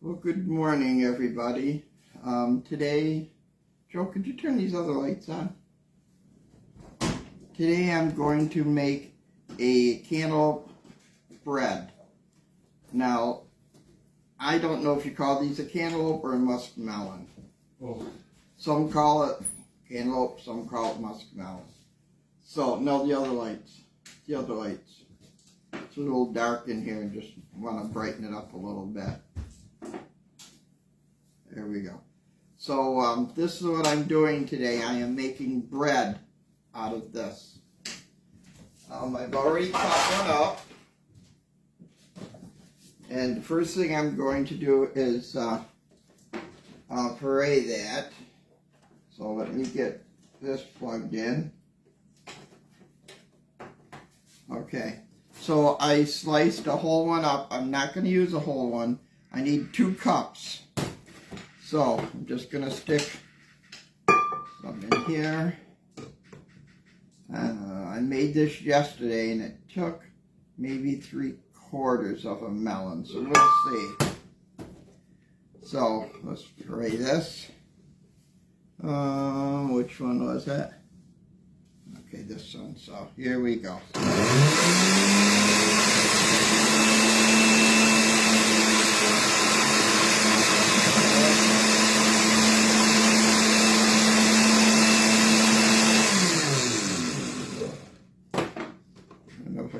Well, good morning, everybody. Today, Joe, could you turn these other lights on? Today I'm going to make a cantaloupe bread. Now, I don't know if you call these a cantaloupe or a muskmelon. Oh. Some call it cantaloupe, some call it muskmelon. So, no, the other lights. The other lights. It's a little dark in here, and just want to brighten it up a little bit. There we go. So this is what I'm doing today. I am making bread out of this. I've already cut one up. And the first thing I'm going to do is puree that. So let me get this plugged in. Okay. So I sliced a whole one up. I'm not going to use a whole one. I need 2 cups. So I'm just going to stick some in here. I made this yesterday and it took maybe 3/4 of a melon. So we'll see. So let's puree this. Which one was that? Okay, this one. So here we go.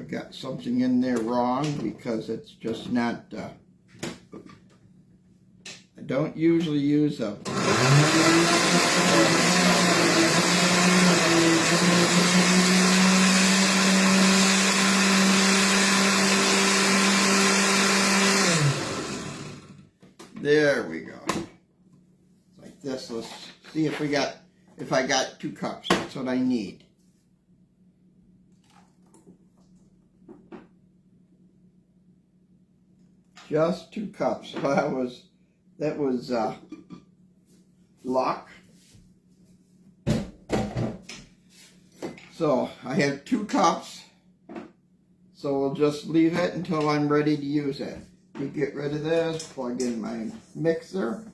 Got something in there wrong because it's just not, I don't usually use a there we go. Like this. Let's see if I got 2 cups. That's what I need. Just 2 cups. So that was luck. So I have 2 cups. So we'll just leave it until I'm ready to use it. You get rid of this, plug in my mixer.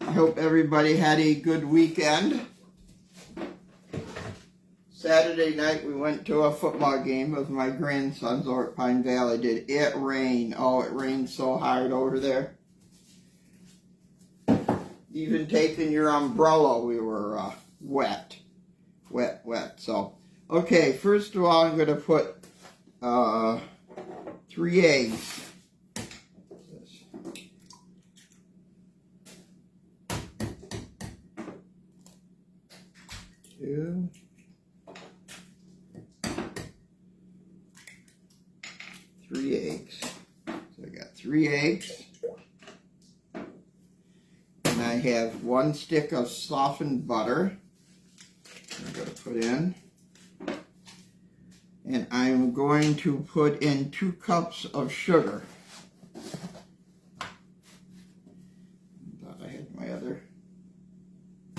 I hope everybody had a good weekend. Saturday night we went to a football game with my grandsons over at Pine Valley. Did it rain? Oh, it rained so hard over there. Even taking your umbrella, we were wet. So, okay, first of all, I'm going to put 3 eggs. 2. 3 eggs. So I got 3 eggs. And I have 1 stick of softened butter. I'm going to put in. And I'm going to put in 2 cups of sugar. Thought I had my other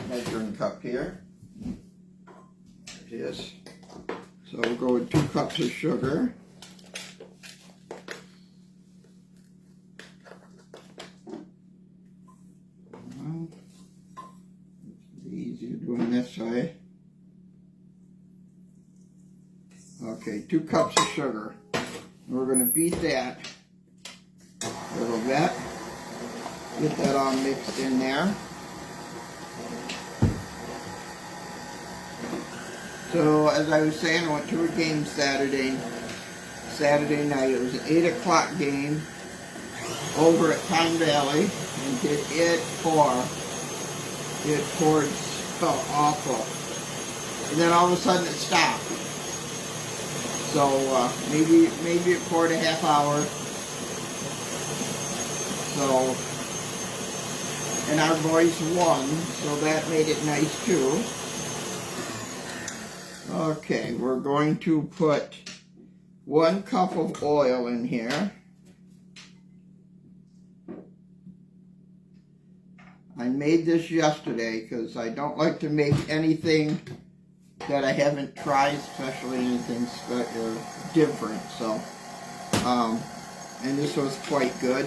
measuring cup here. There it is. So we'll go with 2 cups of sugar. Easier doing this way. Okay, 2 cups of sugar. We're going to beat that a little bit. Get that all mixed in there. So, as I was saying, I went to a game Saturday night. It was an 8 o'clock game over at Pine Valley, and did it pour. It poured so awful. And then all of a sudden it stopped. So maybe it poured a half hour. So, and our boys won, so that made it nice too. Okay, we're going to put 1 cup of oil in here. I made this yesterday because I don't like to make anything that I haven't tried, especially anything different. So and this was quite good.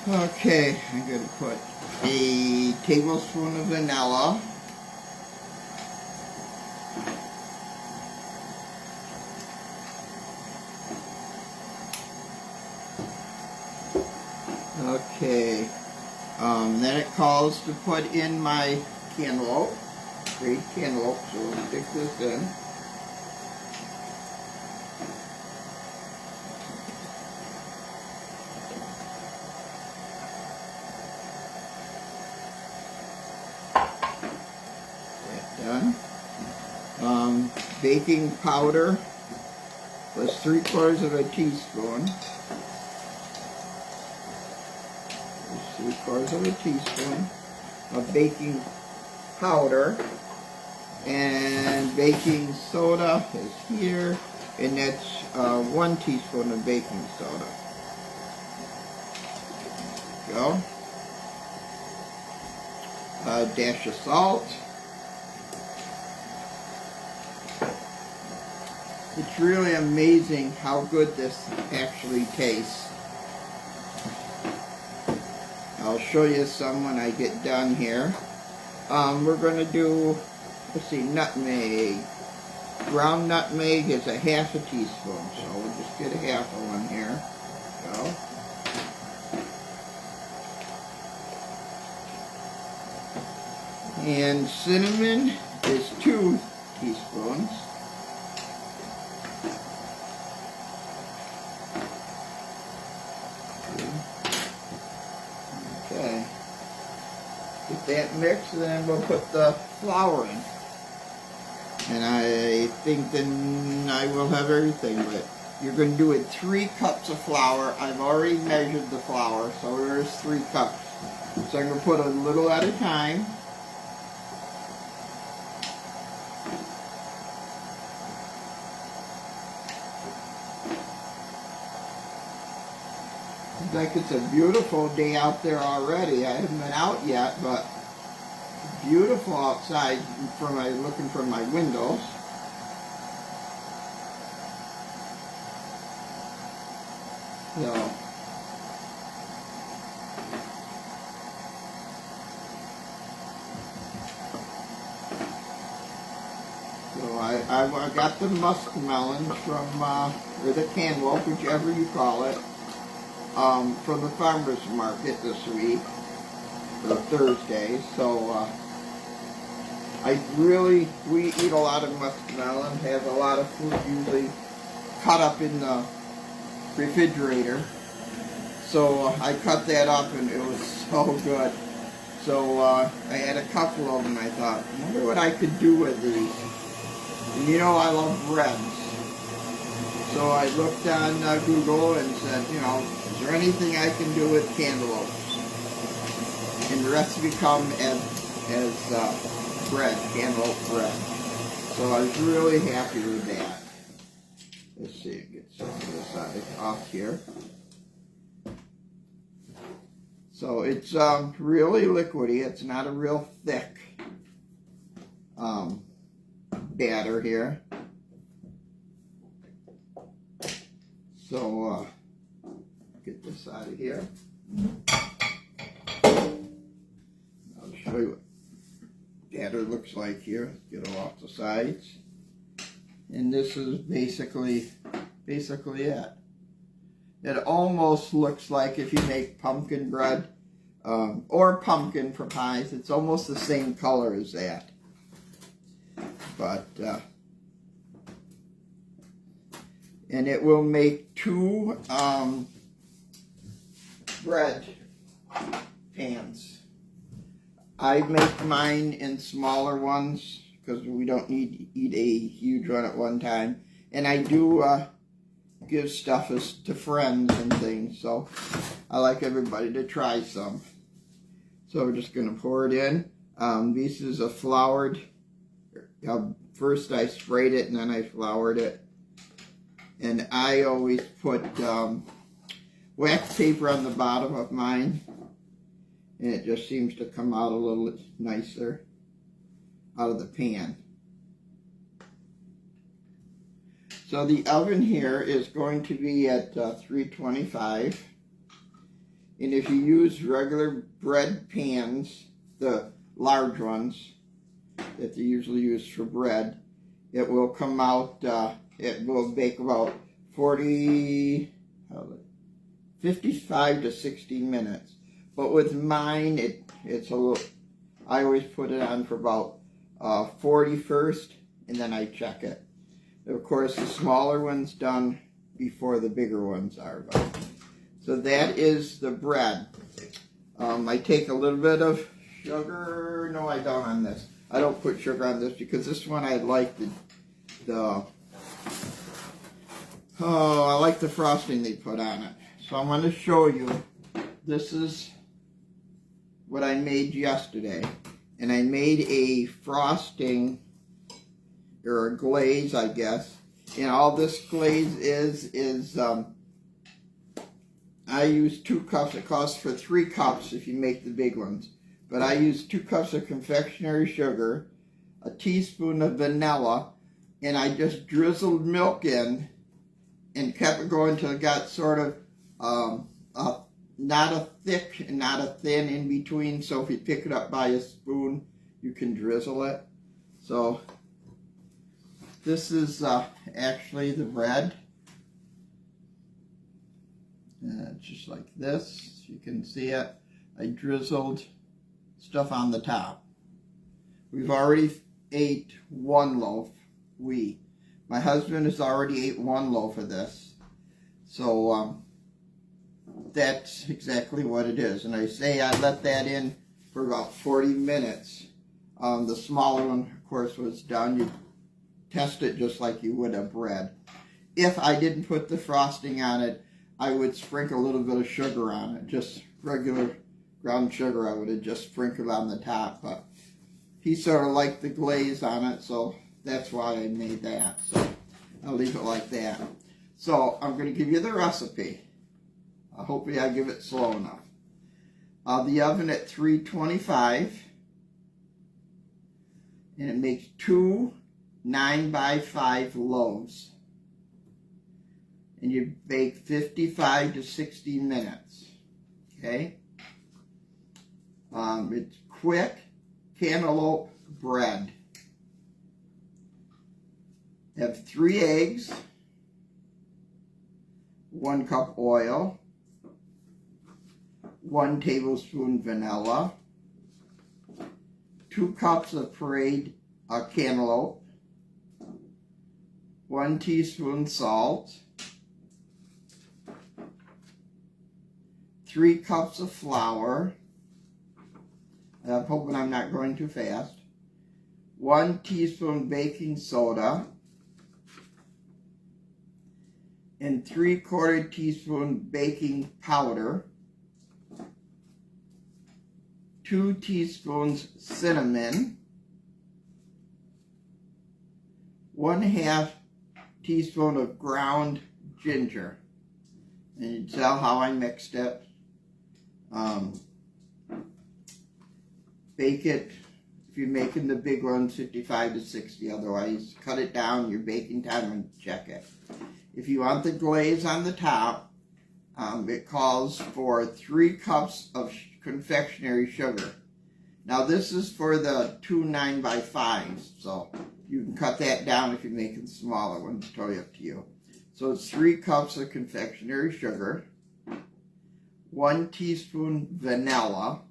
Okay, I'm going to put a tablespoon of vanilla. Okay, then it calls to put in my cantaloupe, grated cantaloupe, so we'll stick this in. That done. Baking powder was 3/4 of a teaspoon. 3/4 of a teaspoon of baking powder, and baking soda is here, and that's 1 teaspoon of baking soda. Go. A dash of salt. It's really amazing how good this actually tastes. I'll show you some when I get done here. We're going to do, let's see, nutmeg. Ground nutmeg is a 1/2 teaspoon, so we'll just get a 1/2 of one here. Go. And cinnamon is 2 teaspoons. Okay. Get that mixed, and then we'll put the flour in. And I think then I will have everything, but you're going to do it 3 cups of flour. I've already measured the flour, so there's 3 cups. So I'm going to put a little at a time. Looks like it's a beautiful day out there already. I haven't been out yet, but beautiful outside from looking from my windows. So I got the muskmelons from, or the cantaloupe, whichever you call it, from the farmer's market this week, or Thursday. So we eat a lot of muskmelon, have a lot of food usually cut up in the refrigerator. So I cut that up and it was so good. So I had a couple of them. I thought, I wonder what I could do with these. And you know I love breads. So I looked on Google and said, you know, is there anything I can do with cantaloupes? And the recipe come as bread, cantaloupe bread. So I was really happy with that. Let's see, get some of this off here. So it's really liquidy. It's not a real thick batter here. So get this out of here. I'll show you what batter looks like here. Get it off the sides. And this is basically it. It almost looks like if you make pumpkin bread or pumpkin for pies, it's almost the same color as that. But and it will make 2 bread pans. I make mine in smaller ones because we don't need to eat a huge one at one time. And I do give stuff to friends and things, so I like everybody to try some. So we're just going to pour it in. This is a floured, first I sprayed it and then I floured it. And I always put wax paper on the bottom of mine, and it just seems to come out a little nicer out of the pan. So the oven here is going to be at 325. And if you use regular bread pans, the large ones that they usually use for bread, it will come out, it will bake about 55 to 60 minutes. But with mine, it's a little, I always put it on for about 40 first, and then I check it. Of course, the smaller one's done before the bigger ones are. So that is the bread. I take a little bit of sugar. No, I don't on this. I don't put sugar on this because this one I like I like the frosting they put on it. So I'm going to show you. This is what I made yesterday. And I made a frosting, or a glaze, I guess. And all this glaze is I use 2 cups. It costs for 3 cups if you make the big ones. But I use 2 cups of confectionery sugar, a teaspoon of vanilla, and I just drizzled milk in and kept it going until it got sort of not a thick and not a thin in between. So if you pick it up by a spoon, you can drizzle it. So this is actually the bread. Just like this, you can see it. I drizzled stuff on the top. We've already ate 1 loaf. My husband has already ate 1 loaf of this. So that's exactly what it is. And I say I let that in for about 40 minutes. The smaller one, of course, was done. You test it just like you would a bread. If I didn't put the frosting on it, I would sprinkle a little bit of sugar on it. Just regular ground sugar I would have just sprinkled on the top. But he sort of liked the glaze on it, so that's why I made that. So I'll leave it like that. So I'm going to give you the recipe. Hopefully I give it slow enough. The oven at 325. And it makes 2 9x5 loaves. And you bake 55 to 60 minutes. Okay? It's quick cantaloupe bread. Have 3 eggs, 1 cup oil, 1 tablespoon vanilla, 2 cups of pureed cantaloupe, 1 teaspoon salt, 3 cups of flour. I'm hoping I'm not going too fast. 1 teaspoon baking soda, and 3/4 teaspoon baking powder, 2 teaspoons cinnamon, 1/2 teaspoon of ground ginger. And you tell how I mixed it. Bake it, if you're making the big ones, 55 to 60. Otherwise, cut it down, your baking time, and check it. If you want the glaze on the top, it calls for 3 cups of confectionery sugar. Now this is for the 2 9x5s, so you can cut that down if you're making smaller ones, totally up to you. So it's 3 cups of confectionery sugar, 1 teaspoon vanilla,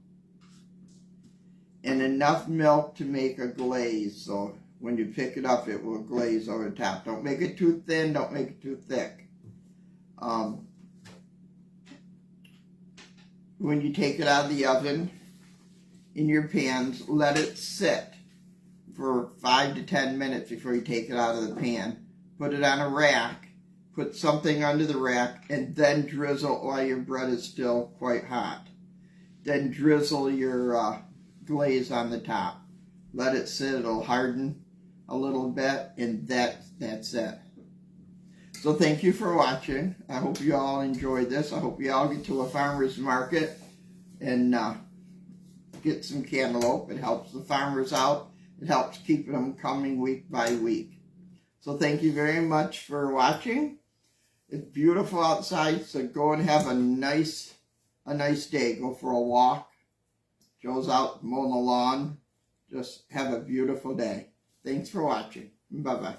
and enough milk to make a glaze. So when you pick it up, it will glaze over the top. Don't make it too thin, don't make it too thick. When you take it out of the oven, in your pans, let it sit for 5 to 10 minutes before you take it out of the pan. Put it on a rack, put something under the rack, and then drizzle while your bread is still quite hot. Then drizzle your glaze on the top. Let it sit, it'll harden a little bit, and that's it. So thank you for watching. I hope you all enjoyed this. I hope you all get to a farmer's market and get some cantaloupe. It helps the farmers out. It helps keep them coming week by week. So So thank you very much for watching. It's beautiful outside, so go and have a nice day. Go for a walk. Joe's out mowing the lawn. Just have a beautiful day. Thanks for watching. Bye-bye.